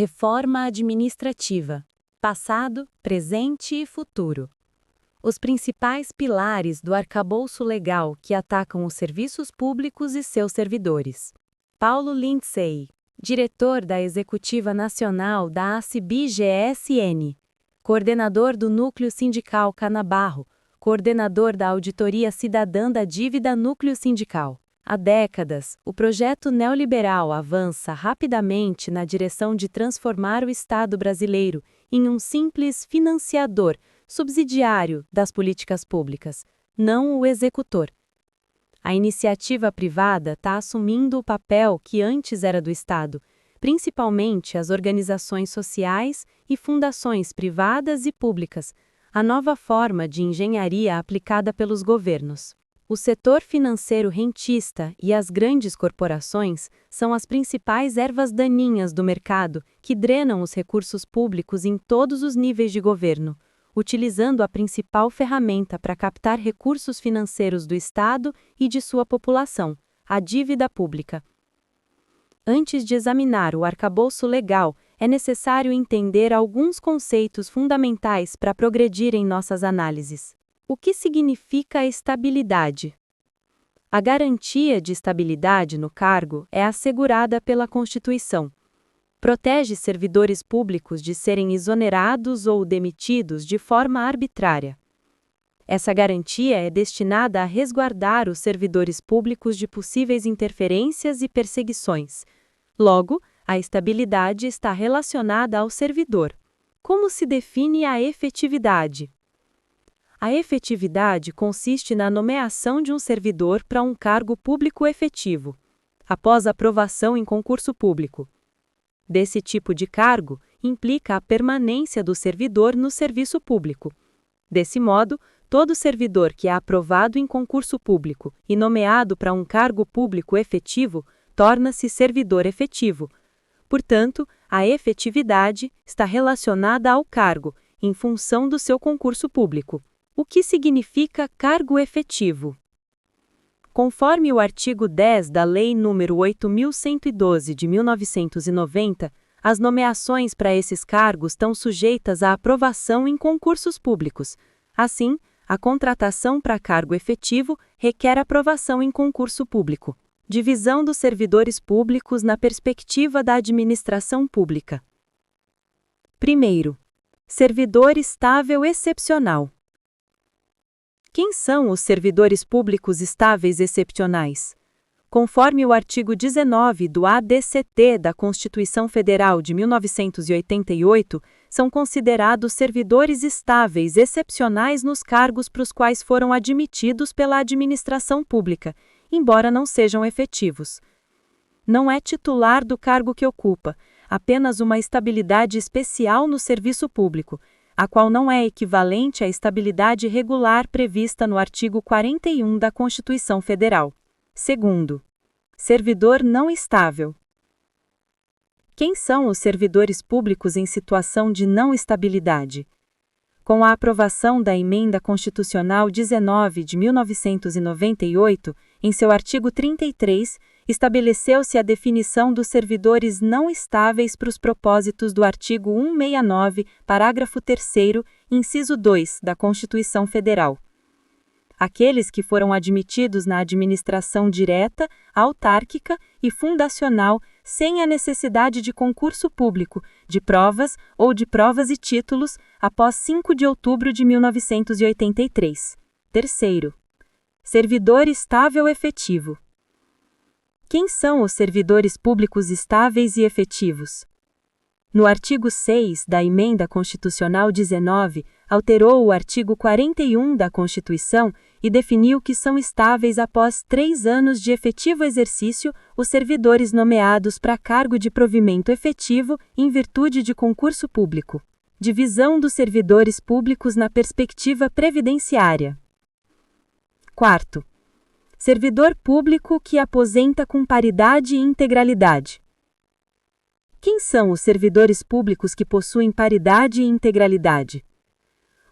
Reforma administrativa. Passado, presente e futuro. Os principais pilares do arcabouço legal que atacam os serviços públicos e seus servidores. Paulo Lindsay, diretor da Executiva Nacional da ACB-GSN, coordenador do Núcleo Sindical Canabarro, coordenador da Auditoria Cidadã da Dívida Núcleo Sindical. Há décadas, o projeto neoliberal avança rapidamente na direção de transformar o Estado brasileiro em um simples financiador, subsidiário das políticas públicas, não o executor. A iniciativa privada está assumindo o papel que antes era do Estado, principalmente as organizações sociais e fundações privadas e públicas, a nova forma de engenharia aplicada pelos governos. O setor financeiro rentista e as grandes corporações são as principais ervas daninhas do mercado que drenam os recursos públicos em todos os níveis de governo, utilizando a principal ferramenta para captar recursos financeiros do Estado e de sua população, a dívida pública. Antes de examinar o arcabouço legal, é necessário entender alguns conceitos fundamentais para progredir em nossas análises. O que significa estabilidade? A garantia de estabilidade no cargo é assegurada pela Constituição. Protege servidores públicos de serem exonerados ou demitidos de forma arbitrária. Essa garantia é destinada a resguardar os servidores públicos de possíveis interferências e perseguições. Logo, a estabilidade está relacionada ao servidor. Como se define a efetividade? A efetividade consiste na nomeação de um servidor para um cargo público efetivo, após aprovação em concurso público. Desse tipo de cargo, implica a permanência do servidor no serviço público. Desse modo, todo servidor que é aprovado em concurso público e nomeado para um cargo público efetivo torna-se servidor efetivo. Portanto, a efetividade está relacionada ao cargo, em função do seu concurso público. O que significa cargo efetivo? Conforme o artigo 10 da Lei nº 8.112 de 1990, as nomeações para esses cargos estão sujeitas à aprovação em concursos públicos. Assim, a contratação para cargo efetivo requer aprovação em concurso público. Divisão dos servidores públicos na perspectiva da administração pública. Primeiro, servidor estável excepcional. Quem são os servidores públicos estáveis excepcionais? Conforme o artigo 19 do ADCT da Constituição Federal de 1988, são considerados servidores estáveis excepcionais nos cargos para os quais foram admitidos pela administração pública, embora não sejam efetivos. Não é titular do cargo que ocupa, apenas uma estabilidade especial no serviço público, a qual não é equivalente à estabilidade regular prevista no artigo 41 da Constituição Federal. Segundo, servidor não estável. Quem são os servidores públicos em situação de não estabilidade? Com a aprovação da Emenda Constitucional 19 de 1998, em seu artigo 33, estabeleceu-se a definição dos servidores não estáveis para os propósitos do artigo 169, parágrafo 3º, inciso 2 da Constituição Federal. Aqueles que foram admitidos na administração direta, autárquica e fundacional sem a necessidade de concurso público, de provas ou de provas e títulos após 5 de outubro de 1983. Terceiro, servidor estável efetivo. Quem são os servidores públicos estáveis e efetivos? No artigo 6 da Emenda Constitucional 19, alterou o artigo 41 da Constituição e definiu que são estáveis após 3 anos de efetivo exercício os servidores nomeados para cargo de provimento efetivo em virtude de concurso público. Divisão dos servidores públicos na perspectiva previdenciária. Quarto, servidor público que aposenta com paridade e integralidade. Quem são os servidores públicos que possuem paridade e integralidade?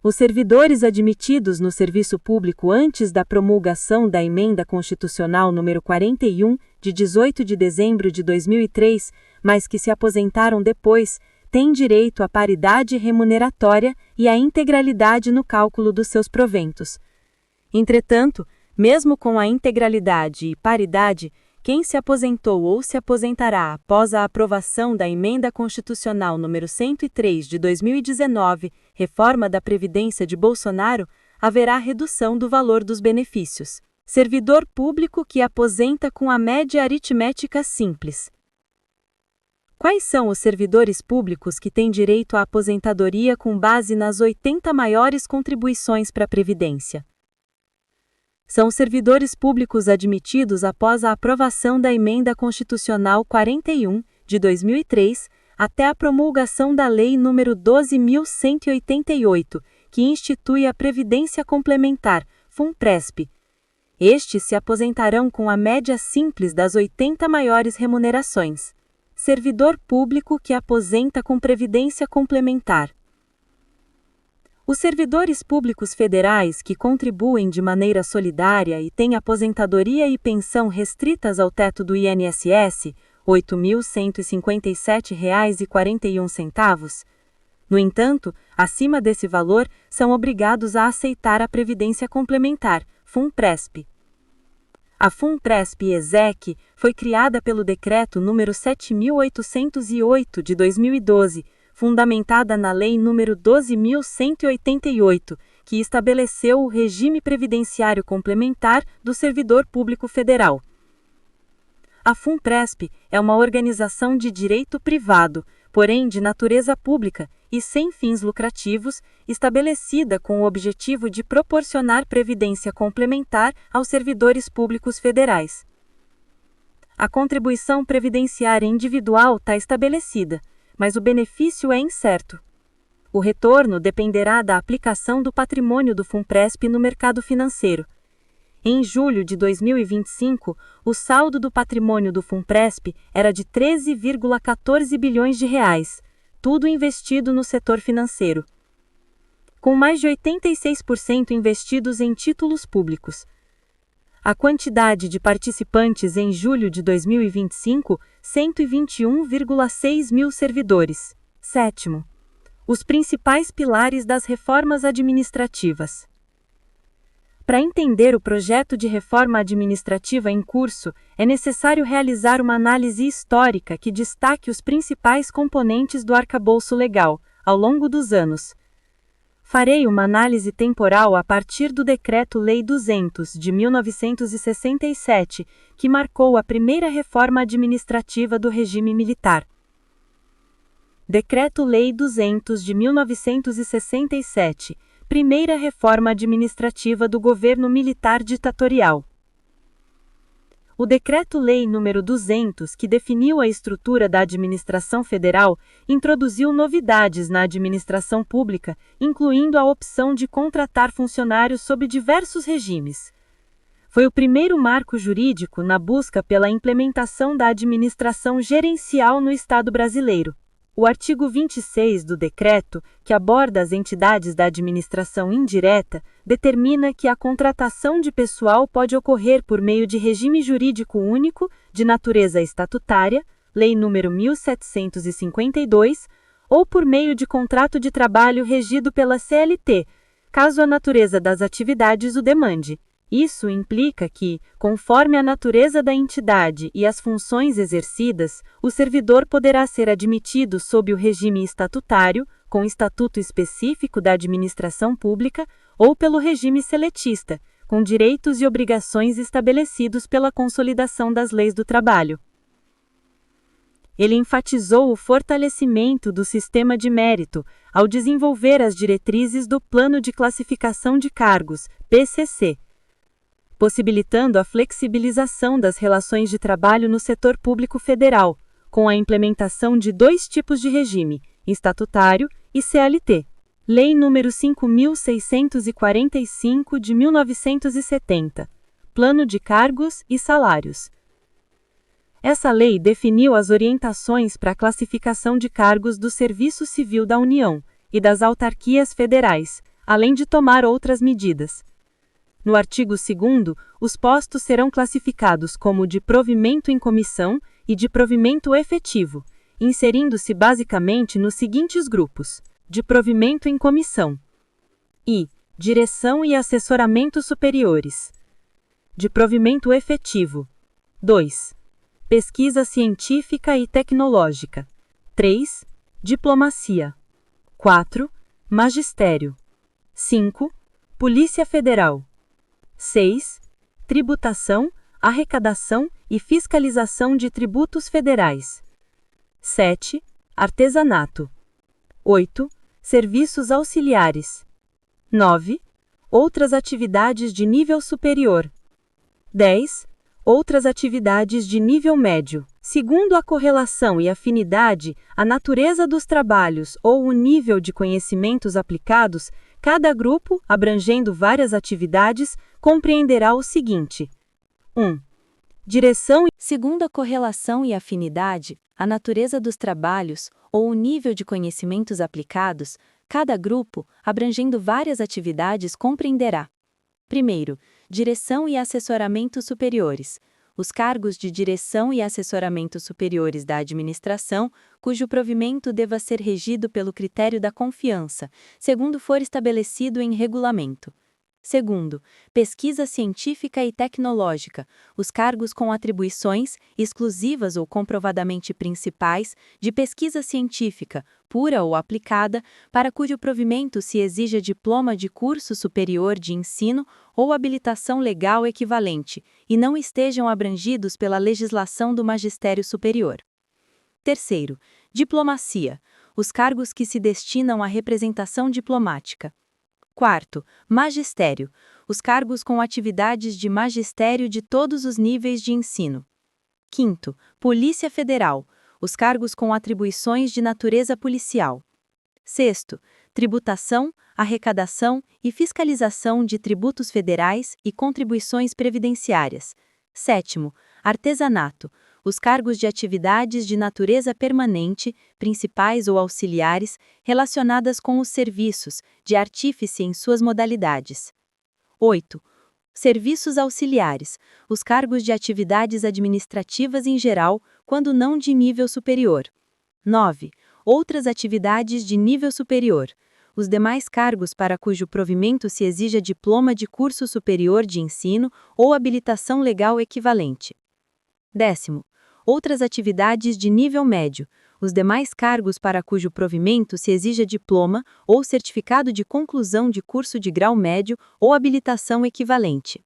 Os servidores admitidos no serviço público antes da promulgação da Emenda Constitucional nº 41 de 18 de dezembro de 2003, mas que se aposentaram depois, têm direito à paridade remuneratória e à integralidade no cálculo dos seus proventos. Entretanto, mesmo com a integralidade e paridade, quem se aposentou ou se aposentará após a aprovação da Emenda Constitucional número 103 de 2019, reforma da Previdência de Bolsonaro, haverá redução do valor dos benefícios. Servidor público que aposenta com a média aritmética simples. Quais são os servidores públicos que têm direito à aposentadoria com base nas 80 maiores contribuições para a Previdência? São os servidores públicos admitidos após a aprovação da Emenda Constitucional 41, de 2003, até a promulgação da Lei nº 12.188, que institui a Previdência Complementar, FUNPRESP. Estes se aposentarão com a média simples das 80 maiores remunerações. Servidor público que aposenta com previdência complementar. Os servidores públicos federais que contribuem de maneira solidária e têm aposentadoria e pensão restritas ao teto do INSS, R$ 8.157,41. No entanto, acima desse valor, são obrigados a aceitar a previdência complementar, FUNPRESP. A FUNPRESP-ESEC foi criada pelo Decreto nº 7.808 de 2012, fundamentada na Lei nº 12.188, que estabeleceu o regime previdenciário complementar do servidor público federal. A FUNPRESP é uma organização de direito privado, porém de natureza pública e sem fins lucrativos, estabelecida com o objetivo de proporcionar previdência complementar aos servidores públicos federais. A contribuição previdenciária individual está estabelecida, mas o benefício é incerto. O retorno dependerá da aplicação do patrimônio do FUNPRESP no mercado financeiro. Em julho de 2025, o saldo do patrimônio do FUNPRESP era de 13,14 bilhões de reais, tudo investido no setor financeiro. Com mais de 86% investidos em títulos públicos. A quantidade de participantes em julho de 2025, 121,6 mil servidores. 7º. Os principais pilares das reformas administrativas. Para entender o projeto de reforma administrativa em curso, é necessário realizar uma análise histórica que destaque os principais componentes do arcabouço legal, ao longo dos anos. Farei uma análise temporal a partir do Decreto-Lei 200, de 1967, que marcou a primeira reforma administrativa do regime militar. Decreto-Lei 200, de 1967, primeira reforma administrativa do governo militar ditatorial. O Decreto-Lei nº 200, que definiu a estrutura da administração federal, introduziu novidades na administração pública, incluindo a opção de contratar funcionários sob diversos regimes. Foi o primeiro marco jurídico na busca pela implementação da administração gerencial no Estado brasileiro. O artigo 26 do decreto, que aborda as entidades da administração indireta, determina que a contratação de pessoal pode ocorrer por meio de regime jurídico único, de natureza estatutária, Lei nº 1752, ou por meio de contrato de trabalho regido pela CLT, caso a natureza das atividades o demande. Isso implica que, conforme a natureza da entidade e as funções exercidas, o servidor poderá ser admitido sob o regime estatutário, com estatuto específico da administração pública, ou pelo regime seletista, com direitos e obrigações estabelecidos pela consolidação das leis do trabalho. Ele enfatizou o fortalecimento do sistema de mérito, ao desenvolver as diretrizes do Plano de Classificação de Cargos, PCC, possibilitando a flexibilização das relações de trabalho no setor público federal, com a implementação de dois tipos de regime, estatutário e CLT. Lei nº 5.645 de 1970, Plano de Cargos e Salários. Essa lei definiu as orientações para a classificação de cargos do Serviço Civil da União e das autarquias federais, além de tomar outras medidas. No artigo 2º, os postos serão classificados como de provimento em comissão e de provimento efetivo, inserindo-se basicamente nos seguintes grupos: de provimento em comissão e direção e assessoramento superiores. De provimento efetivo. 2. Pesquisa científica e tecnológica. 3. Diplomacia. 4. Magistério. 5. Polícia Federal. 6. Tributação, arrecadação e fiscalização de tributos federais. 7. Artesanato. 8. Serviços auxiliares. 9. Outras atividades de nível superior. 10. Outras atividades de nível médio. Segundo a correlação e afinidade, a natureza dos trabalhos ou o nível de conhecimentos aplicados, cada grupo, abrangendo várias atividades, compreenderá o seguinte: 1. Direção. Segundo a correlação e afinidade, a natureza dos trabalhos ou o nível de conhecimentos aplicados, cada grupo, abrangendo várias atividades, compreenderá. Primeiro, direção e assessoramento superiores. Os cargos de direção e assessoramento superiores da administração, cujo provimento deva ser regido pelo critério da confiança, segundo for estabelecido em regulamento. Segundo, pesquisa científica e tecnológica, os cargos com atribuições, exclusivas ou comprovadamente principais, de pesquisa científica, pura ou aplicada, para cujo provimento se exija diploma de curso superior de ensino ou habilitação legal equivalente, e não estejam abrangidos pela legislação do magistério superior. Terceiro, diplomacia, os cargos que se destinam à representação diplomática. Quarto, magistério, os cargos com atividades de magistério de todos os níveis de ensino. Quinto, Polícia Federal, os cargos com atribuições de natureza policial. Sexto, tributação, arrecadação e fiscalização de tributos federais e contribuições previdenciárias. Sétimo, artesanato, os cargos de atividades de natureza permanente, principais ou auxiliares, relacionadas com os serviços, de artífice em suas modalidades. 8. Serviços auxiliares, os cargos de atividades administrativas em geral, quando não de nível superior. 9. Outras atividades de nível superior, os demais cargos para cujo provimento se exija diploma de curso superior de ensino ou habilitação legal equivalente. 10. Outras atividades de nível médio, os demais cargos para cujo provimento se exija diploma ou certificado de conclusão de curso de grau médio ou habilitação equivalente.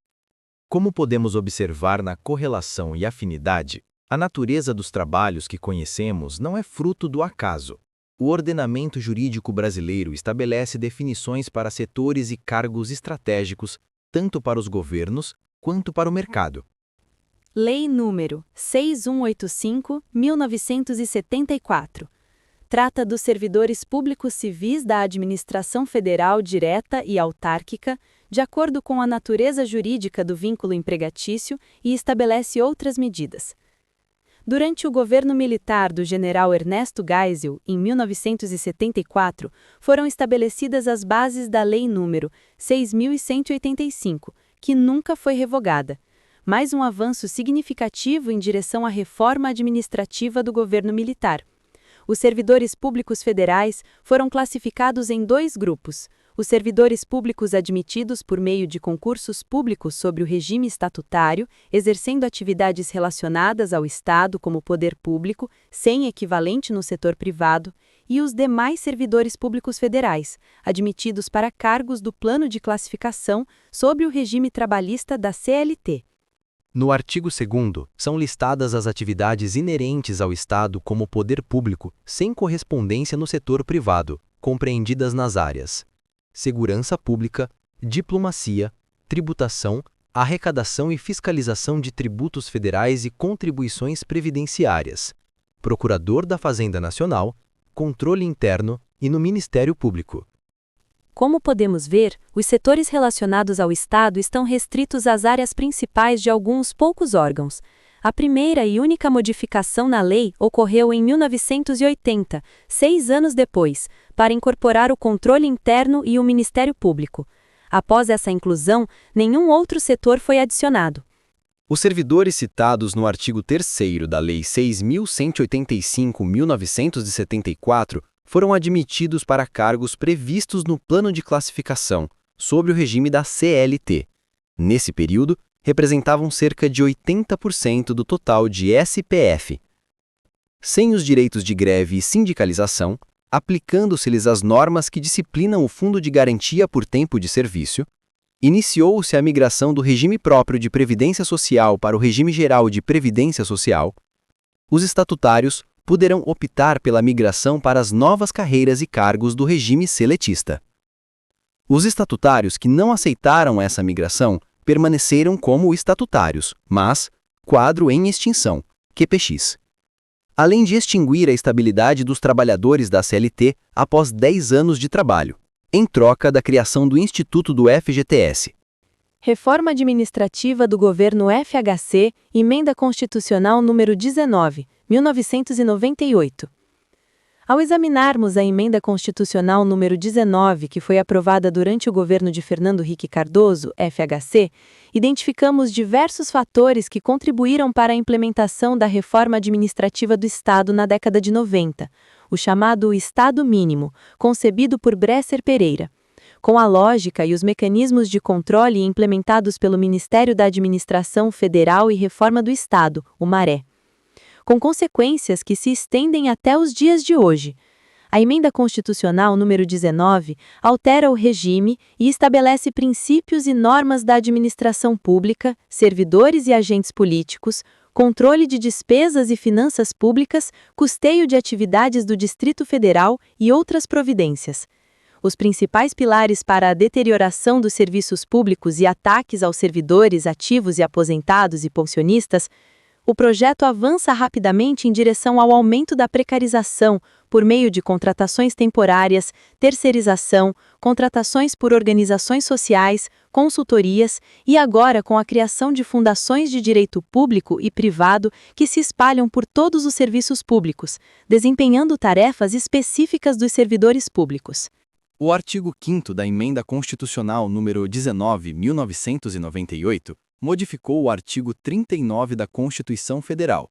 Como podemos observar na correlação e afinidade, a natureza dos trabalhos que conhecemos não é fruto do acaso. O ordenamento jurídico brasileiro estabelece definições para setores e cargos estratégicos, tanto para os governos quanto para o mercado. Lei nº 6185/1974. Trata dos servidores públicos civis da administração federal direta e autárquica, de acordo com a natureza jurídica do vínculo empregatício, e estabelece outras medidas. Durante o governo militar do general Ernesto Geisel, em 1974, foram estabelecidas as bases da Lei nº 6.185, que nunca foi revogada. Mais um avanço significativo em direção à reforma administrativa do governo militar. Os servidores públicos federais foram classificados em dois grupos: os servidores públicos admitidos por meio de concursos públicos sobre o regime estatutário, exercendo atividades relacionadas ao Estado como poder público, sem equivalente no setor privado, e os demais servidores públicos federais, admitidos para cargos do plano de classificação sob o regime trabalhista da CLT. No artigo 2º, são listadas as atividades inerentes ao Estado como poder público, sem correspondência no setor privado, compreendidas nas áreas: segurança pública, diplomacia, tributação, arrecadação e fiscalização de tributos federais e contribuições previdenciárias, procurador da Fazenda Nacional, controle interno e no Ministério Público. Como podemos ver, os setores relacionados ao Estado estão restritos às áreas principais de alguns poucos órgãos. A primeira e única modificação na lei ocorreu em 1980, 6 anos depois, para incorporar o controle interno e o Ministério Público. Após essa inclusão, nenhum outro setor foi adicionado. Os servidores citados no artigo 3º da Lei 6.185/1974 foram admitidos para cargos previstos no plano de classificação, sob o regime da CLT. Nesse período, representavam cerca de 80% do total de SPF. Sem os direitos de greve e sindicalização, aplicando-se-lhes as normas que disciplinam o Fundo de Garantia por Tempo de Serviço, iniciou-se a migração do regime próprio de Previdência Social para o regime geral de Previdência Social. Os estatutários poderão optar pela migração para as novas carreiras e cargos do regime seletista. Os estatutários que não aceitaram essa migração permaneceram como estatutários, mas quadro em extinção, QPX. Além de extinguir a estabilidade dos trabalhadores da CLT após 10 anos de trabalho, em troca da criação do Instituto do FGTS. Reforma administrativa do governo FHC, Emenda Constitucional número 19, 1998. Ao examinarmos a Emenda Constitucional número 19, que foi aprovada durante o governo de Fernando Henrique Cardoso, FHC, identificamos diversos fatores que contribuíram para a implementação da reforma administrativa do Estado na década de 90, o chamado Estado Mínimo, concebido por Bresser Pereira. Com a lógica e os mecanismos de controle implementados pelo Ministério da Administração Federal e Reforma do Estado, o MARE, com consequências que se estendem até os dias de hoje. A Emenda Constitucional número 19 altera o regime e estabelece princípios e normas da administração pública, servidores e agentes políticos, controle de despesas e finanças públicas, custeio de atividades do Distrito Federal e outras providências. Os principais pilares para a deterioração dos serviços públicos e ataques aos servidores ativos e aposentados e pensionistas. O projeto avança rapidamente em direção ao aumento da precarização por meio de contratações temporárias, terceirização, contratações por organizações sociais, consultorias e agora com a criação de fundações de direito público e privado que se espalham por todos os serviços públicos, desempenhando tarefas específicas dos servidores públicos. O artigo 5º da Emenda Constitucional número 19, 1998, modificou o artigo 39 da Constituição Federal.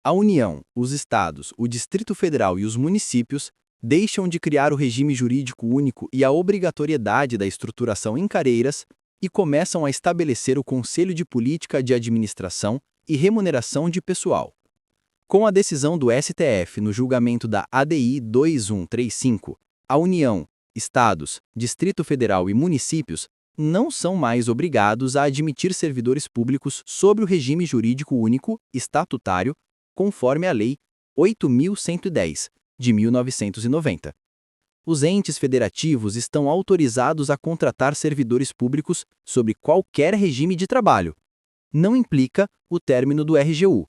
A União, os Estados, o Distrito Federal e os municípios deixam de criar o regime jurídico único e a obrigatoriedade da estruturação em carreiras e começam a estabelecer o Conselho de Política de Administração e Remuneração de Pessoal. Com a decisão do STF no julgamento da ADI 2135, a União, Estados, Distrito Federal e municípios não são mais obrigados a admitir servidores públicos sob o regime jurídico único estatutário, conforme a Lei 8.110, de 1990. Os entes federativos estão autorizados a contratar servidores públicos sob qualquer regime de trabalho. Não implica o término do RGU.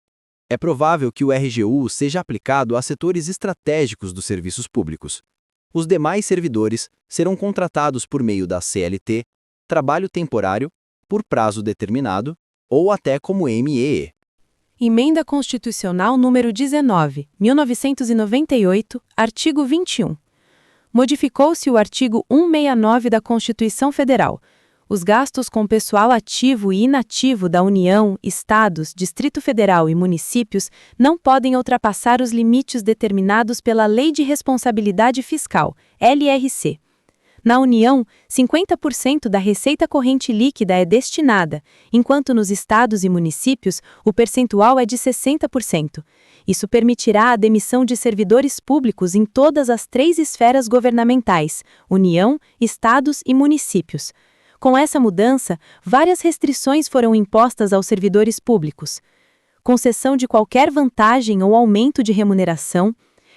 É provável que o RGU seja aplicado a setores estratégicos dos serviços públicos. Os demais servidores serão contratados por meio da CLT, trabalho temporário, por prazo determinado, ou até como MEE. Emenda Constitucional número 19, 1998, artigo 21. Modificou-se o artigo 169 da Constituição Federal. Os gastos com pessoal ativo e inativo da União, Estados, Distrito Federal e municípios não podem ultrapassar os limites determinados pela Lei de Responsabilidade Fiscal, LRC. Na União, 50% da receita corrente líquida é destinada, enquanto nos estados e municípios o percentual é de 60%. Isso permitirá a demissão de servidores públicos em todas as 3 esferas governamentais, União, estados e municípios. Com essa mudança, várias restrições foram impostas aos servidores públicos. Concessão de qualquer vantagem ou aumento de remuneração,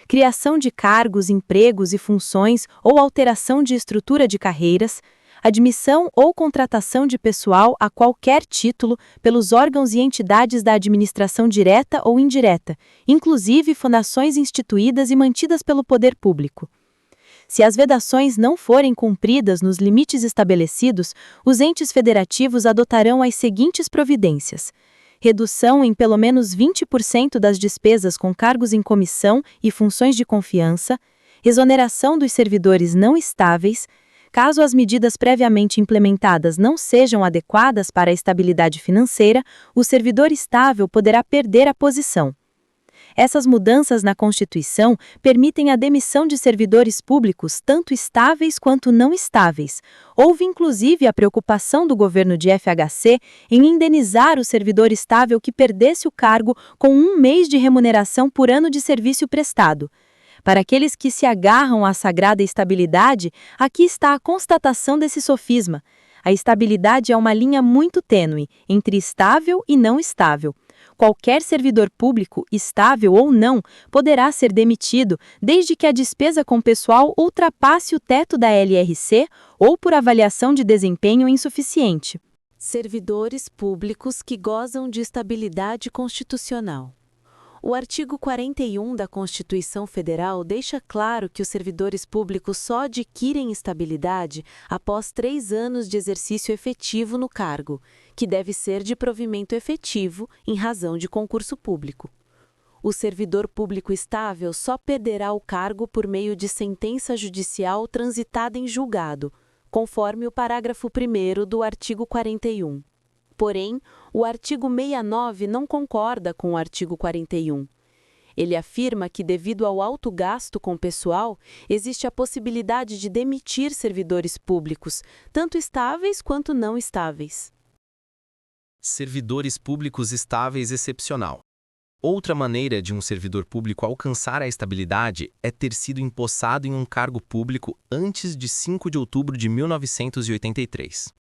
criação de cargos, empregos e funções ou alteração de estrutura de carreiras, admissão ou contratação de pessoal a qualquer título pelos órgãos e entidades da administração direta ou indireta, inclusive fundações instituídas e mantidas pelo poder público. Se as vedações não forem cumpridas nos limites estabelecidos, os entes federativos adotarão as seguintes providências: redução em pelo menos 20% das despesas com cargos em comissão e funções de confiança, exoneração dos servidores não estáveis, Caso as medidas previamente implementadas não sejam adequadas para a estabilidade financeira, o servidor estável poderá perder a posição. Essas mudanças na Constituição permitem a demissão de servidores públicos tanto estáveis quanto não estáveis. Houve inclusive a preocupação do governo de FHC em indenizar o servidor estável que perdesse o cargo com 1 mês de remuneração por ano de serviço prestado. Para aqueles que se agarram à sagrada estabilidade, aqui está a constatação desse sofisma. A estabilidade é uma linha muito tênue entre estável e não estável. Qualquer servidor público, estável ou não, poderá ser demitido desde que a despesa com pessoal ultrapasse o teto da LRC ou por avaliação de desempenho insuficiente. Servidores públicos que gozam de estabilidade constitucional. O artigo 41 da Constituição Federal deixa claro que os servidores públicos só adquirem estabilidade após 3 anos de exercício efetivo no cargo, que deve ser de provimento efetivo em razão de concurso público. O servidor público estável só perderá o cargo por meio de sentença judicial transitada em julgado, conforme o parágrafo 1º do artigo 41. Porém, o artigo 69 não concorda com o artigo 41. Ele afirma que, devido ao alto gasto com pessoal, existe a possibilidade de demitir servidores públicos, tanto estáveis quanto não estáveis. Servidores públicos estáveis excepcional. Outra maneira de um servidor público alcançar a estabilidade é ter sido empossado em um cargo público antes de 5 de outubro de 1983.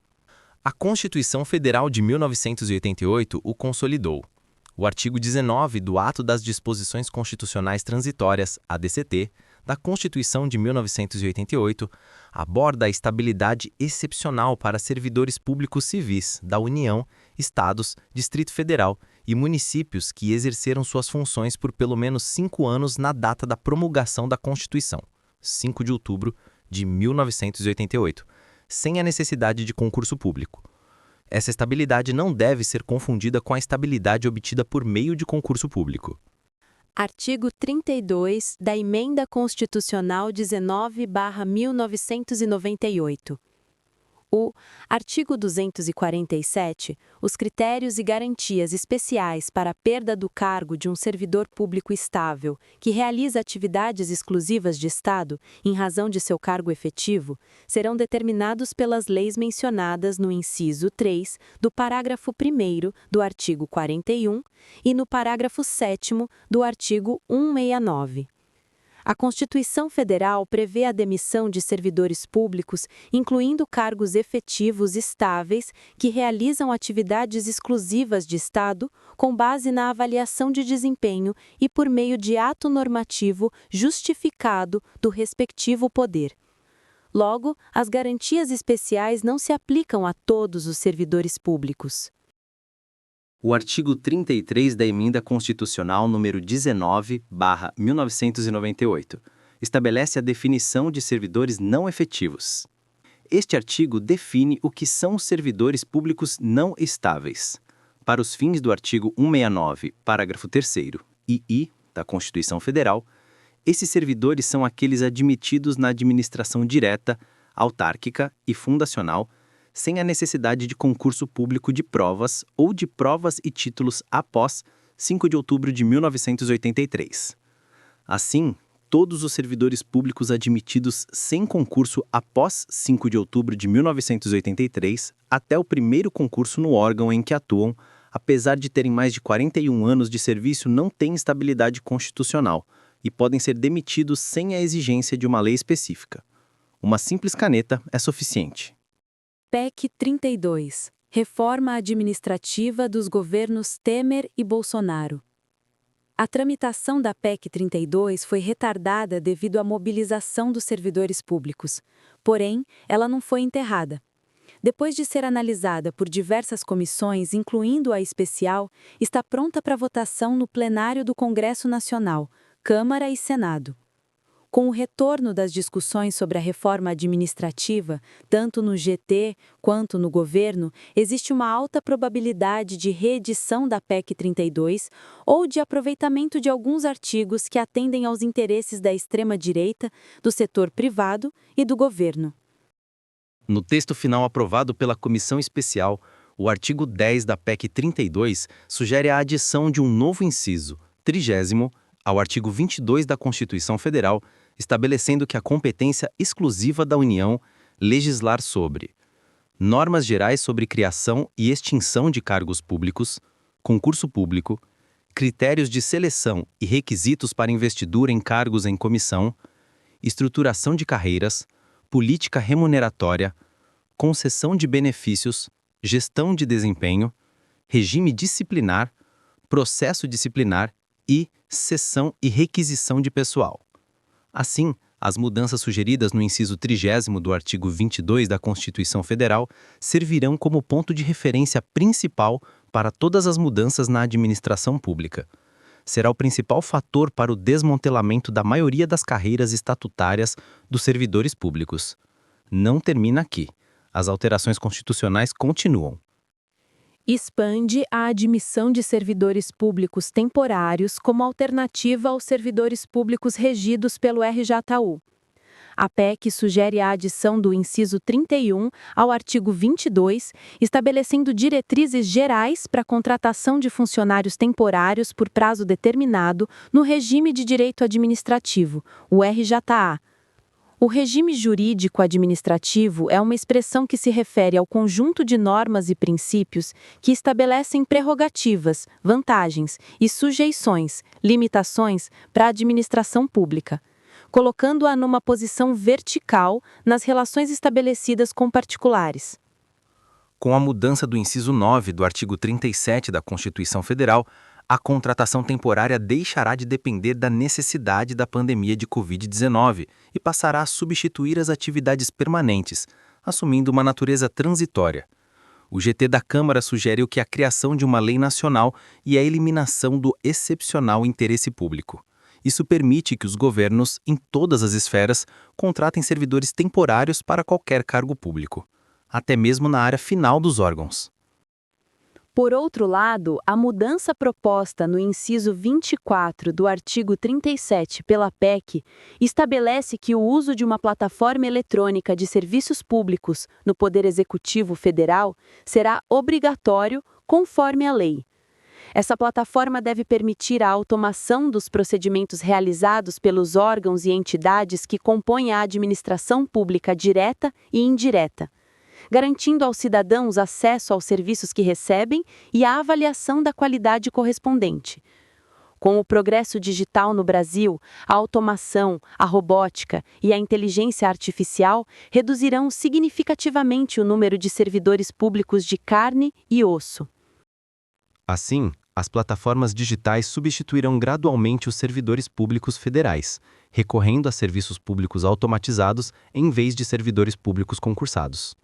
A Constituição Federal de 1988 o consolidou. O artigo 19 do Ato das Disposições Constitucionais Transitórias, ADCT, da Constituição de 1988, aborda a estabilidade excepcional para servidores públicos civis da União, Estados, Distrito Federal e municípios que exerceram suas funções por pelo menos 5 anos na data da promulgação da Constituição, 5 de outubro de 1988, sem a necessidade de concurso público. Essa estabilidade não deve ser confundida com a estabilidade obtida por meio de concurso público. Artigo 32 da Emenda Constitucional 19/1998. O artigo 247, os critérios e garantias especiais para a perda do cargo de um servidor público estável que realiza atividades exclusivas de Estado em razão de seu cargo efetivo, serão determinados pelas leis mencionadas no inciso 3 do parágrafo 1º do artigo 41 e no parágrafo 7º do artigo 169. A Constituição Federal prevê a demissão de servidores públicos, incluindo cargos efetivos estáveis que realizam atividades exclusivas de Estado, com base na avaliação de desempenho e por meio de ato normativo justificado do respectivo poder. Logo, as garantias especiais não se aplicam a todos os servidores públicos. O artigo 33 da Emenda Constitucional número 19/1998 estabelece a definição de servidores não efetivos. Este artigo define o que são os servidores públicos não estáveis. Para os fins do artigo 169, parágrafo 3º e I da Constituição Federal, esses servidores são aqueles admitidos na administração direta, autárquica e fundacional, sem a necessidade de concurso público de provas ou de provas e títulos após 5 de outubro de 1983. Assim, todos os servidores públicos admitidos sem concurso após 5 de outubro de 1983 até o primeiro concurso no órgão em que atuam, apesar de terem mais de 41 anos de serviço, não têm estabilidade constitucional e podem ser demitidos sem a exigência de uma lei específica. Uma simples caneta é suficiente. PEC 32 – Reforma administrativa dos governos Temer e Bolsonaro. A tramitação da PEC 32 foi retardada devido à mobilização dos servidores públicos. Porém, ela não foi enterrada. Depois de ser analisada por diversas comissões, incluindo a especial, está pronta para votação no plenário do Congresso Nacional, Câmara e Senado. Com o retorno das discussões sobre a reforma administrativa, tanto no GT quanto no governo, existe uma alta probabilidade de reedição da PEC 32 ou de aproveitamento de alguns artigos que atendem aos interesses da extrema-direita, do setor privado e do governo. No texto final aprovado pela Comissão Especial, o artigo 10 da PEC 32 sugere a adição de um novo inciso, 30º, ao artigo 22 da Constituição Federal, estabelecendo que a competência exclusiva da União legislar sobre normas gerais sobre criação e extinção de cargos públicos, concurso público, critérios de seleção e requisitos para investidura em cargos em comissão, estruturação de carreiras, política remuneratória, concessão de benefícios, gestão de desempenho, regime disciplinar, processo disciplinar e cessão e requisição de pessoal. Assim, as mudanças sugeridas no inciso 30º do artigo 22 da Constituição Federal servirão como ponto de referência principal para todas as mudanças na administração pública. Será o principal fator para o desmantelamento da maioria das carreiras estatutárias dos servidores públicos. Não termina aqui. As alterações constitucionais continuam. Expande a admissão de servidores públicos temporários como alternativa aos servidores públicos regidos pelo RJU. A PEC sugere a adição do inciso 31 ao artigo 22, estabelecendo diretrizes gerais para a contratação de funcionários temporários por prazo determinado no regime de direito administrativo, o RJA. O regime jurídico administrativo é uma expressão que se refere ao conjunto de normas e princípios que estabelecem prerrogativas, vantagens e sujeições, limitações para a administração pública, colocando-a numa posição vertical nas relações estabelecidas com particulares. Com a mudança do inciso 9 do artigo 37 da Constituição Federal, a contratação temporária deixará de depender da necessidade da pandemia de Covid-19 e passará a substituir as atividades permanentes, assumindo uma natureza transitória. O GT da Câmara sugere que a criação de uma lei nacional e a eliminação do excepcional interesse público. Isso permite que os governos, em todas as esferas, contratem servidores temporários para qualquer cargo público, até mesmo na área final dos órgãos. Por outro lado, a mudança proposta no inciso 24 do artigo 37 pela PEC estabelece que o uso de uma plataforma eletrônica de serviços públicos no Poder Executivo Federal será obrigatório conforme a lei. Essa plataforma deve permitir a automação dos procedimentos realizados pelos órgãos e entidades que compõem a administração pública direta e indireta, garantindo aos cidadãos acesso aos serviços que recebem e a avaliação da qualidade correspondente. Com o progresso digital no Brasil, a automação, a robótica e a inteligência artificial reduzirão significativamente o número de servidores públicos de carne e osso. Assim, as plataformas digitais substituirão gradualmente os servidores públicos federais, recorrendo a serviços públicos automatizados em vez de servidores públicos concursados.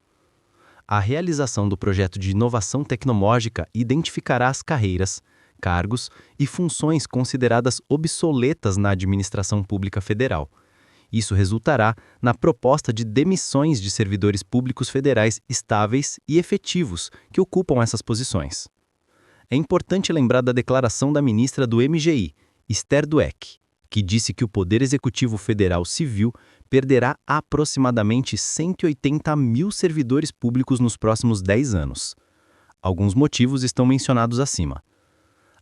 A realização do projeto de inovação tecnológica identificará as carreiras, cargos e funções consideradas obsoletas na administração pública federal. Isso resultará na proposta de demissões de servidores públicos federais estáveis e efetivos que ocupam essas posições. É importante lembrar da declaração da ministra do MGI, Esther Dweck, que disse que o Poder Executivo Federal Civil perderá aproximadamente 180 mil servidores públicos nos próximos 10 anos. Alguns motivos estão mencionados acima.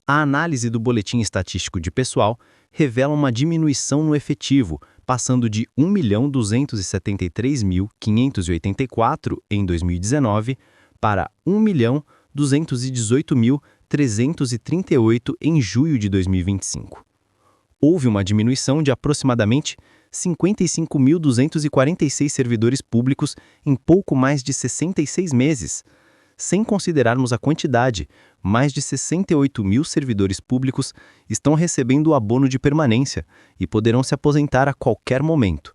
A análise do Boletim Estatístico de Pessoal revela uma diminuição no efetivo, passando de 1.273.584 em 2019 para 1.218.338 em julho de 2025. Houve uma diminuição de aproximadamente 55.246 servidores públicos em pouco mais de 66 meses. Sem considerarmos a quantidade, mais de 68 mil servidores públicos estão recebendo o abono de permanência e poderão se aposentar a qualquer momento.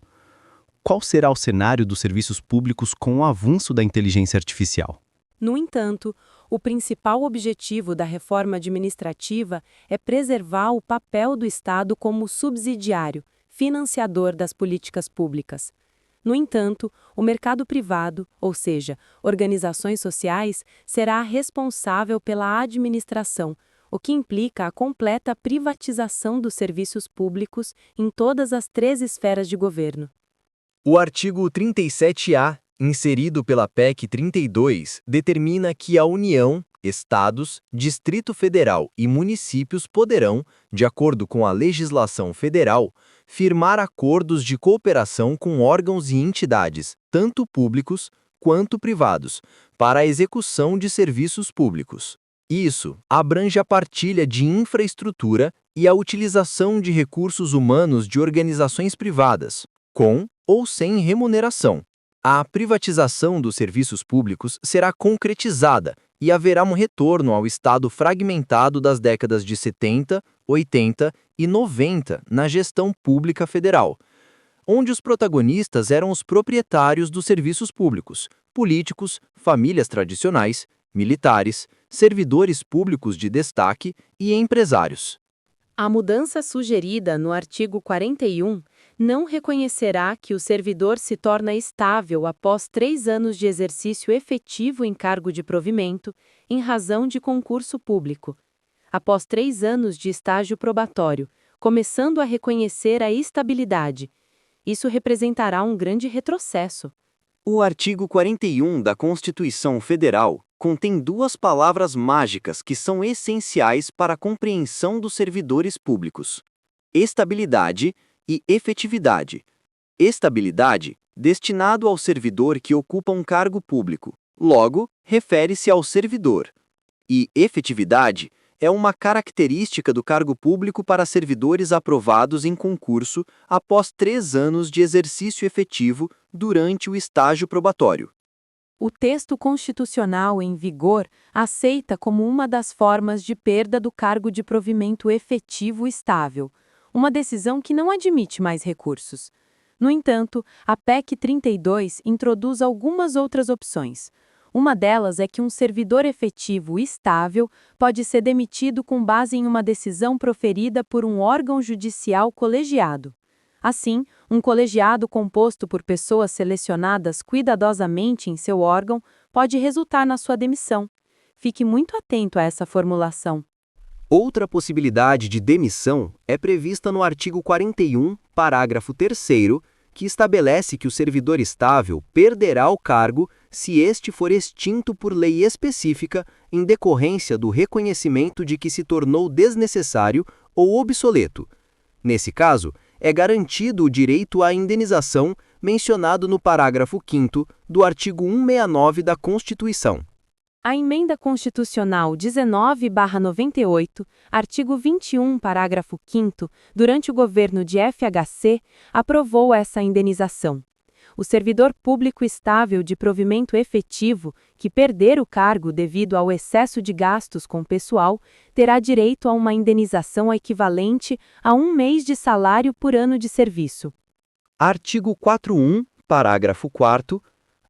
Qual será o cenário dos serviços públicos com o avanço da inteligência artificial? No entanto, o principal objetivo da reforma administrativa é preservar o papel do Estado como subsidiário, financiador das políticas públicas. No entanto, o mercado privado, ou seja, organizações sociais, será responsável pela administração, o que implica a completa privatização dos serviços públicos em todas as 3 esferas de governo. O artigo 37-A inserido pela PEC 32, determina que a União, Estados, Distrito Federal e municípios poderão, de acordo com a legislação federal, firmar acordos de cooperação com órgãos e entidades, tanto públicos quanto privados, para a execução de serviços públicos. Isso abrange a partilha de infraestrutura e a utilização de recursos humanos de organizações privadas, com ou sem remuneração. A privatização dos serviços públicos será concretizada e haverá um retorno ao estado fragmentado das décadas de 70, 80 e 90 na gestão pública federal, onde os protagonistas eram os proprietários dos serviços públicos, políticos, famílias tradicionais, militares, servidores públicos de destaque e empresários. A mudança sugerida no artigo 41 não reconhecerá que o servidor se torna estável após 3 anos de exercício efetivo em cargo de provimento, em razão de concurso público. Após 3 anos de estágio probatório, começando a reconhecer a estabilidade. Isso representará um grande retrocesso. O artigo 41 da Constituição Federal contém 2 palavras mágicas que são essenciais para a compreensão dos servidores públicos: estabilidade e efetividade. Estabilidade, destinado ao servidor que ocupa um cargo público, logo, refere-se ao servidor. E efetividade é uma característica do cargo público para servidores aprovados em concurso após 3 anos de exercício efetivo durante o estágio probatório. O texto constitucional em vigor aceita como uma das formas de perda do cargo de provimento efetivo estável, uma decisão que não admite mais recursos. No entanto, a PEC 32 introduz algumas outras opções. Uma delas é que um servidor efetivo estável pode ser demitido com base em uma decisão proferida por um órgão judicial colegiado. Assim, um colegiado composto por pessoas selecionadas cuidadosamente em seu órgão pode resultar na sua demissão. Fique muito atento a essa formulação. Outra possibilidade de demissão é prevista no artigo 41, parágrafo 3º, que estabelece que o servidor estável perderá o cargo se este for extinto por lei específica em decorrência do reconhecimento de que se tornou desnecessário ou obsoleto. Nesse caso, é garantido o direito à indenização mencionado no parágrafo 5º do artigo 169 da Constituição. A Emenda Constitucional 19/98, artigo 21, parágrafo 5º, durante o governo de FHC, aprovou essa indenização. O servidor público estável de provimento efetivo, que perder o cargo devido ao excesso de gastos com pessoal, terá direito a uma indenização equivalente a 1 mês de salário por ano de serviço. Artigo 41, parágrafo 4º,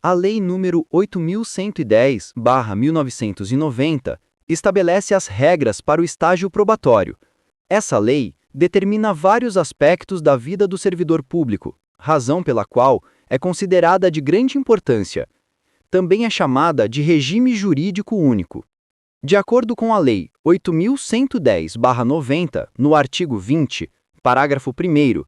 a Lei nº 8.110/1990 estabelece as regras para o estágio probatório. Essa lei determina vários aspectos da vida do servidor público, razão pela qual é considerada de grande importância. Também é chamada de regime jurídico único. De acordo com a Lei 8.110/90, no artigo 20, parágrafo 1º,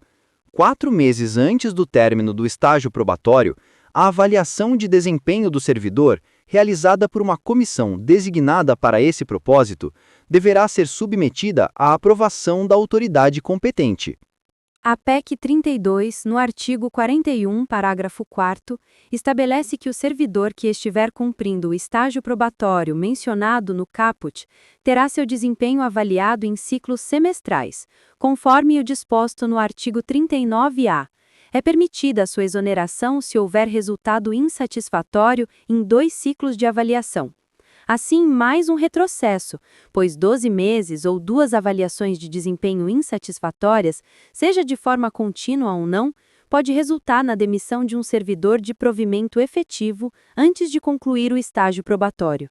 4 meses antes do término do estágio probatório, a avaliação de desempenho do servidor, realizada por uma comissão designada para esse propósito, deverá ser submetida à aprovação da autoridade competente. A PEC 32, no artigo 41, parágrafo 4º, estabelece que o servidor que estiver cumprindo o estágio probatório mencionado no caput terá seu desempenho avaliado em ciclos semestrais, conforme o disposto no artigo 39-A. É permitida a sua exoneração se houver resultado insatisfatório em 2 ciclos de avaliação. Assim, mais um retrocesso, pois 12 meses ou 2 avaliações de desempenho insatisfatórias, seja de forma contínua ou não, pode resultar na demissão de um servidor de provimento efetivo antes de concluir o estágio probatório.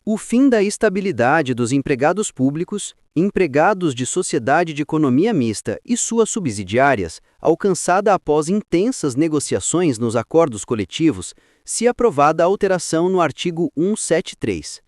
O fim da estabilidade dos empregados públicos, empregados de sociedade de economia mista e suas subsidiárias, alcançada após intensas negociações nos acordos coletivos, se aprovada a alteração no artigo 173.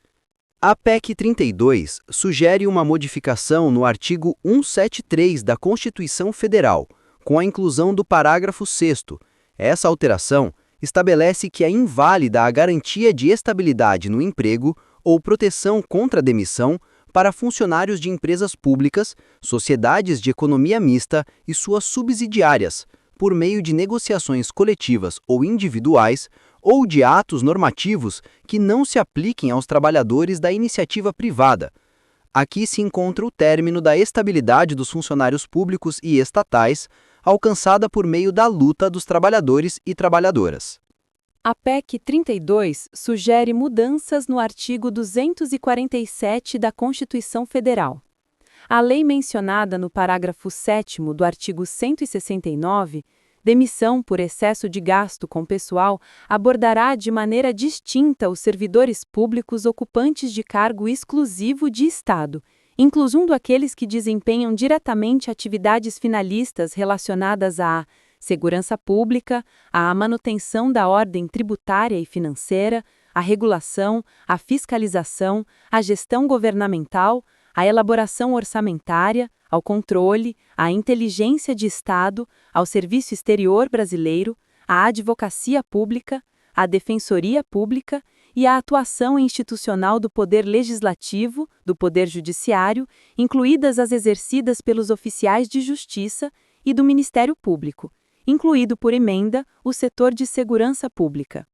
A PEC 32 sugere uma modificação no artigo 173 da Constituição Federal, com a inclusão do parágrafo 6º. Essa alteração estabelece que é inválida a garantia de estabilidade no emprego ou proteção contra a demissão para funcionários de empresas públicas, sociedades de economia mista e suas subsidiárias, por meio de negociações coletivas ou individuais, ou de atos normativos que não se apliquem aos trabalhadores da iniciativa privada. Aqui se encontra o término da estabilidade dos funcionários públicos e estatais, alcançada por meio da luta dos trabalhadores e trabalhadoras. A PEC 32 sugere mudanças no artigo 247 da Constituição Federal. A lei mencionada no parágrafo 7º do artigo 169, demissão por excesso de gasto com pessoal, abordará de maneira distinta os servidores públicos ocupantes de cargo exclusivo de Estado, incluindo aqueles que desempenham diretamente atividades finalistas relacionadas à segurança pública, à manutenção da ordem tributária e financeira, à regulação, à fiscalização, à gestão governamental, à elaboração orçamentária, ao controle, à inteligência de Estado, ao Serviço Exterior Brasileiro, à advocacia pública, à defensoria pública e à atuação institucional do Poder Legislativo, do Poder Judiciário, incluídas as exercidas pelos oficiais de justiça e do Ministério Público, incluído por emenda o setor de segurança pública.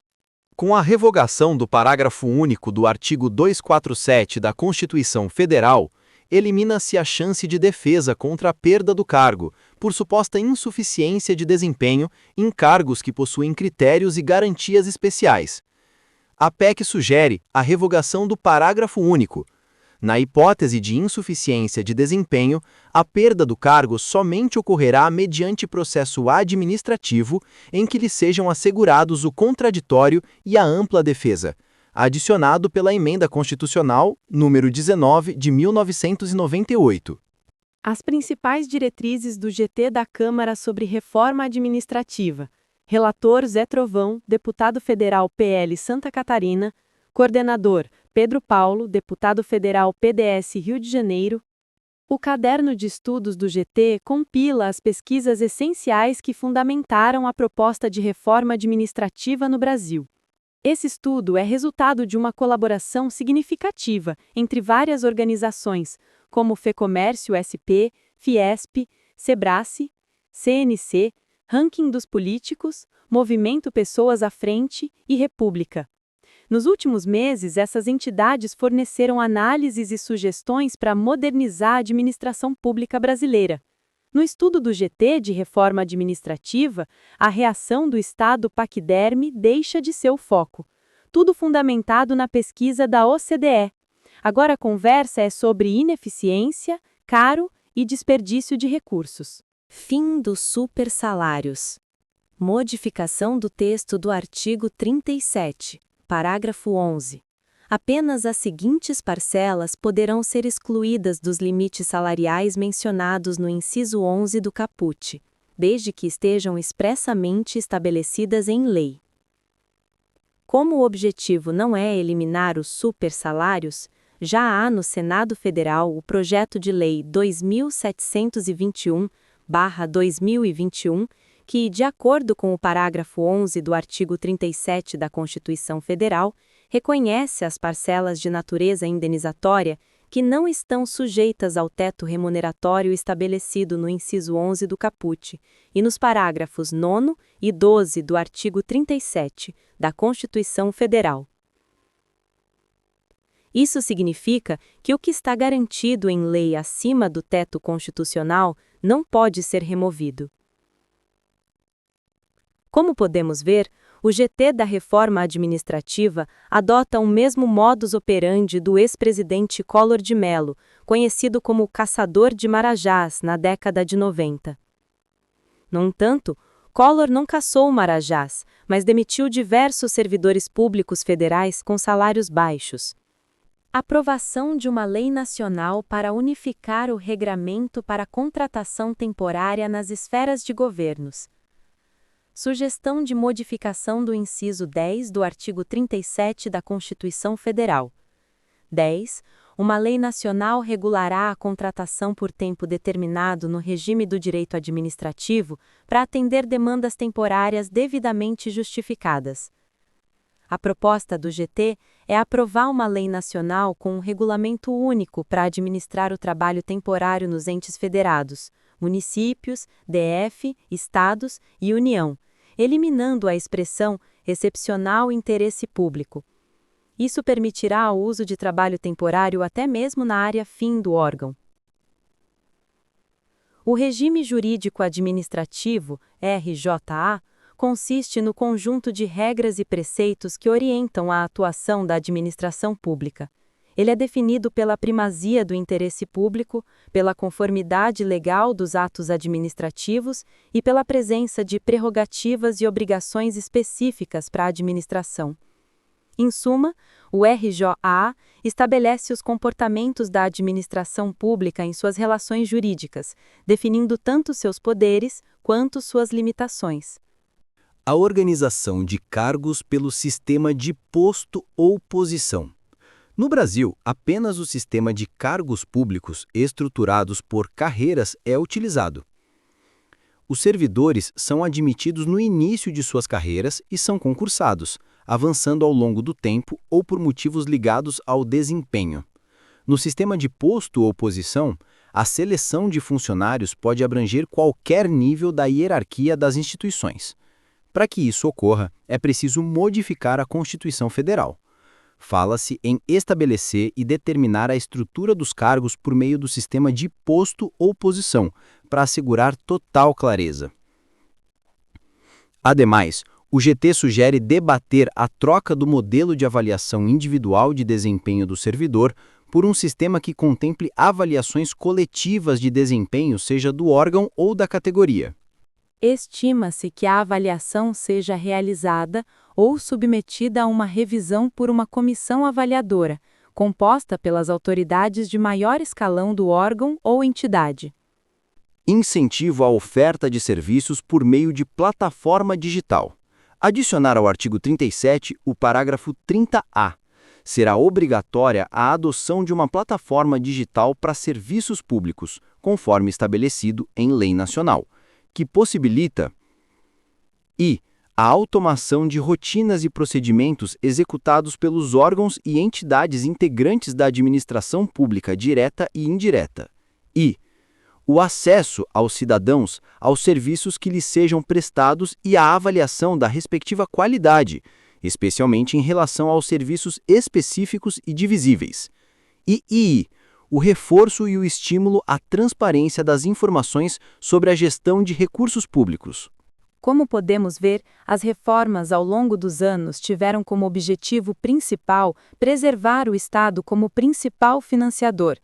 Com a revogação do parágrafo único do artigo 247 da Constituição Federal, elimina-se a chance de defesa contra a perda do cargo, por suposta insuficiência de desempenho em cargos que possuem critérios e garantias especiais. A PEC sugere a revogação do parágrafo único. Na hipótese de insuficiência de desempenho, a perda do cargo somente ocorrerá mediante processo administrativo em que lhe sejam assegurados o contraditório e a ampla defesa, adicionado pela Emenda Constitucional número 19 de 1998. As principais diretrizes do GT da Câmara sobre reforma administrativa. Relator Zé Trovão, deputado federal PL Santa Catarina. Coordenador Pedro Paulo, deputado federal PDS Rio de Janeiro. O caderno de estudos do GT compila as pesquisas essenciais que fundamentaram a proposta de reforma administrativa no Brasil. Esse estudo é resultado de uma colaboração significativa entre várias organizações, como Fecomércio SP, Fiesp, Sebrace, CNC, Ranking dos Políticos, Movimento Pessoas à Frente e República. Nos últimos meses, essas entidades forneceram análises e sugestões para modernizar a administração pública brasileira. No estudo do GT de reforma administrativa, a reação do Estado paquiderme deixa de ser o foco. Tudo fundamentado na pesquisa da OCDE. Agora a conversa é sobre ineficiência, caro e desperdício de recursos. Fim dos supersalários. Modificação do texto do artigo 37. Parágrafo 11. Apenas as seguintes parcelas poderão ser excluídas dos limites salariais mencionados no inciso 11 do caput, desde que estejam expressamente estabelecidas em lei. Como o objetivo não é eliminar os supersalários, já há no Senado Federal o projeto de lei 2721/2021, que, de acordo com o parágrafo 11 do artigo 37 da Constituição Federal, reconhece as parcelas de natureza indenizatória que não estão sujeitas ao teto remuneratório estabelecido no inciso 11 do caput e nos parágrafos 9º e 12 do artigo 37 da Constituição Federal. Isso significa que o que está garantido em lei acima do teto constitucional não pode ser removido. Como podemos ver, o GT da reforma administrativa adota o mesmo modus operandi do ex-presidente Collor de Mello, conhecido como caçador de marajás na década de 90. No entanto, Collor não caçou marajás, mas demitiu diversos servidores públicos federais com salários baixos. Aprovação de uma lei nacional para unificar o regramento para contratação temporária nas esferas de governos. Sugestão de modificação do inciso 10 do artigo 37 da Constituição Federal. 10. uma lei nacional regulará a contratação por tempo determinado no regime do direito administrativo para atender demandas temporárias devidamente justificadas. A proposta do GT é aprovar uma lei nacional com um regulamento único para administrar o trabalho temporário nos entes federados, municípios, DF, estados e União, eliminando a expressão excepcional interesse público. Isso permitirá o uso de trabalho temporário até mesmo na área fim do órgão. O regime jurídico administrativo, RJA, consiste no conjunto de regras e preceitos que orientam a atuação da administração pública. Ele é definido pela primazia do interesse público, pela conformidade legal dos atos administrativos e pela presença de prerrogativas e obrigações específicas para a administração. Em suma, o RJA estabelece os comportamentos da administração pública em suas relações jurídicas, definindo tanto seus poderes quanto suas limitações. A organização de cargos pelo sistema de posto ou posição. No Brasil, apenas o sistema de cargos públicos estruturados por carreiras é utilizado. Os servidores são admitidos no início de suas carreiras e são concursados, avançando ao longo do tempo ou por motivos ligados ao desempenho. No sistema de posto ou posição, a seleção de funcionários pode abranger qualquer nível da hierarquia das instituições. Para que isso ocorra, é preciso modificar a Constituição Federal. Fala-se em estabelecer e determinar a estrutura dos cargos por meio do sistema de posto ou posição, para assegurar total clareza. Ademais, o GT sugere debater a troca do modelo de avaliação individual de desempenho do servidor por um sistema que contemple avaliações coletivas de desempenho, seja do órgão ou da categoria. Estima-se que a avaliação seja realizada ou submetida a uma revisão por uma comissão avaliadora, composta pelas autoridades de maior escalão do órgão ou entidade. Incentivo à oferta de serviços por meio de plataforma digital. Adicionar ao artigo 37 o parágrafo 30A. Será obrigatória a adoção de uma plataforma digital para serviços públicos, conforme estabelecido em lei nacional, que possibilita a automação de rotinas e procedimentos executados pelos órgãos e entidades integrantes da administração pública direta e indireta, e o acesso aos cidadãos aos serviços que lhes sejam prestados e a avaliação da respectiva qualidade, especialmente em relação aos serviços específicos e divisíveis, e o reforço e o estímulo à transparência das informações sobre a gestão de recursos públicos. Como podemos ver, as reformas ao longo dos anos tiveram como objetivo principal preservar o Estado como principal financiador.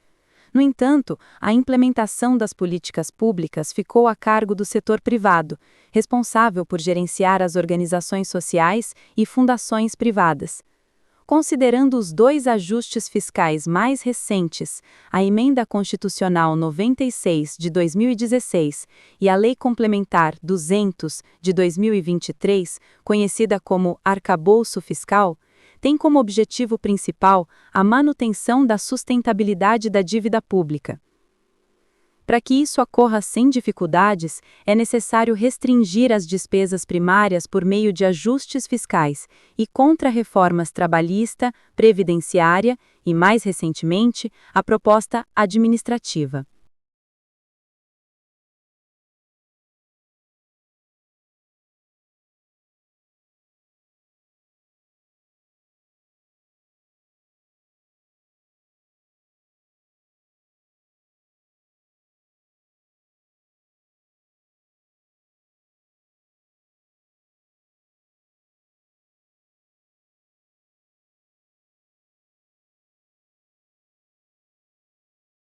No entanto, a implementação das políticas públicas ficou a cargo do setor privado, responsável por gerenciar as organizações sociais e fundações privadas. Considerando os dois ajustes fiscais mais recentes, a Emenda Constitucional 96 de 2016 e a Lei Complementar 200 de 2023, conhecida como Arcabouço Fiscal, tem como objetivo principal a manutenção da sustentabilidade da dívida pública. Para que isso ocorra sem dificuldades, é necessário restringir as despesas primárias por meio de ajustes fiscais e contra-reformas trabalhista, previdenciária e, mais recentemente, a proposta administrativa.